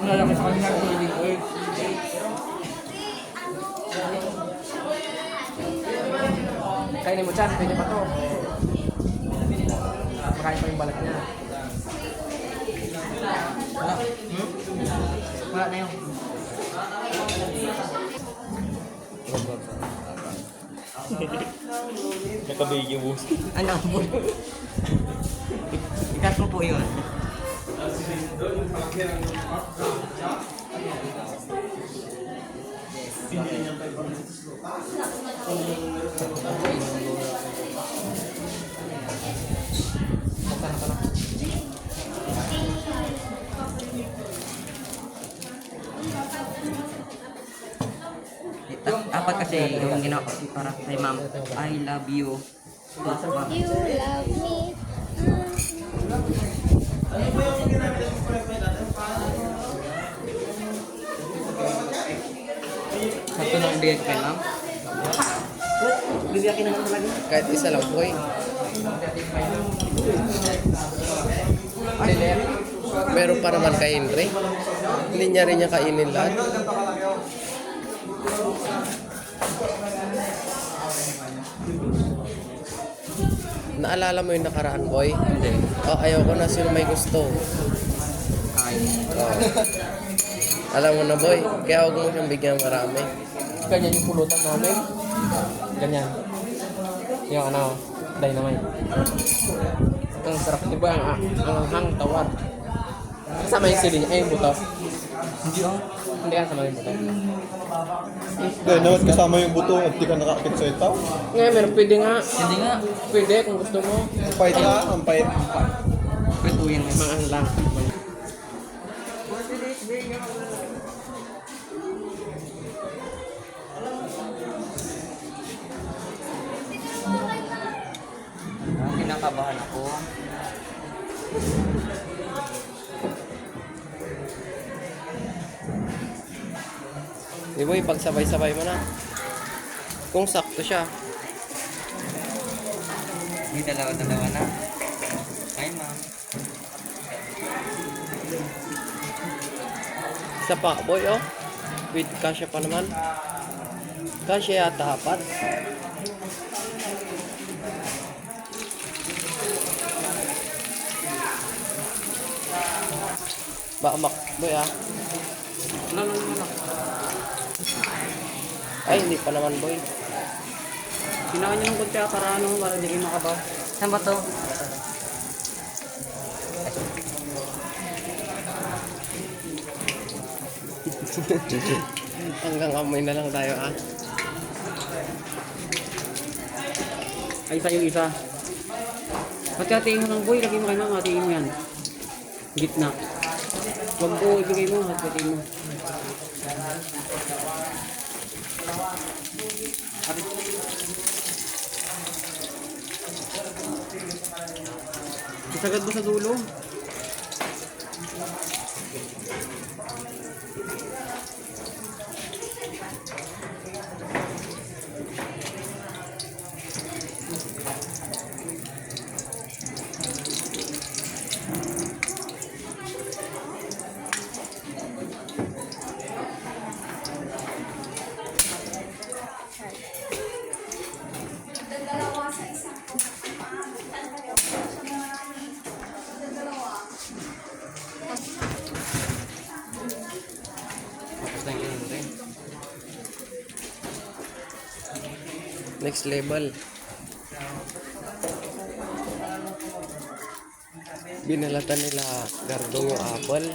Lalaki sa kanila kung hindi ko eh. Kainin mo dyan, pwede pa to. Makain pa yung balat niya. Wala. Wala na yun. Nakabigyo mo. Ano po? Ikat mo po yun. Dapat kasi yung ginawa ko para kay ma'am, I love you. You love me. Sakto na ibigay ko kay ma'am. Bibigyan naman talaga. Kahit isa lang po eh. Meron pa naman kay Henry. Hindi niya rin niya kainin lahat. Naalala mo yung nakaraan, boy? Hindi. Oh, ayaw ko na sino may gusto. Ay. Oh. Alam mo na, boy. Kaya huwag mo siyang bigyan marami. Ganyan yung pulutan namin. Ganyan. Yung ano, dynamite. Ang sarap. Diba ang hang tawar. Kasama yung sili niya. Ay, yung buto. Hindi ako. Hindi ka kasama yung buto. Dahil naman kasama yung buto at di ka nakakit sa itaw. Ngayon, meron pwede nga. Hindi nga. Pwede kung gusto mo. Ang pahit na, ang pahit. Pwetuhin nga. Mga ano lang. Kinakabahan ako. Di boy, pag sabay-sabay mo na. Kung sakto siya. Hindi dalawa-dalawa na. Hi ma'am. Isa pa, boy, oh. Wait, kasya pa naman. Kasya yata apat. Baamak, boy, ah. No. Ay, hindi pa naman, boy. Kinain niyo ng kunti para ano, para hindi kayo makabaw. Saan ba to? Hanggang amoy na lang tayo, ah. Ay, isa yung isa. Pati hatiin mo ng boy, lagay mo kayo mga hatiin mo yan. Gitna. Huwag ko ibigay mo, hatiin mo. Isagad mo sa dulo. Tapos na yung rin. Next level. Binalatan nila gardong yung apple.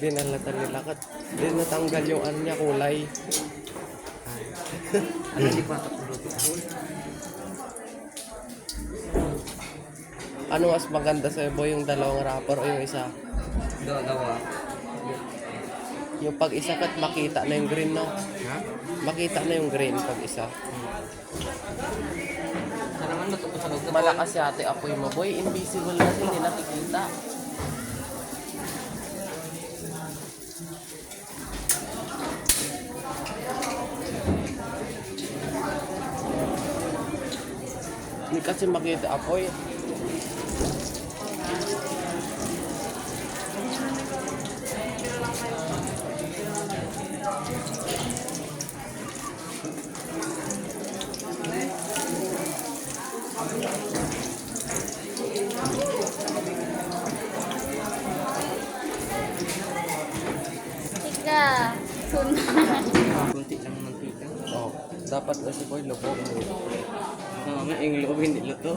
Binalatan nila kat. Di natanggal yung ano niya, kulay. Ano di pa ito pulutin? Ano mas maganda sa'yo, boy? Yung dalawang wrapper o yung isa? Dalawa. Yung pag isa kat makita na yung green, no? Ha? Makita na yung green pag isa. Saan naman natuto sa loob? Malakas si ate apoy mo, boy. Invisible na hindi nakikita. Hindi kasi makita apoy. mantika. Tuna. Kunti lang ng mantika. Oh, dapat kasi boy luto. Oo nga, yung loob hindi luto.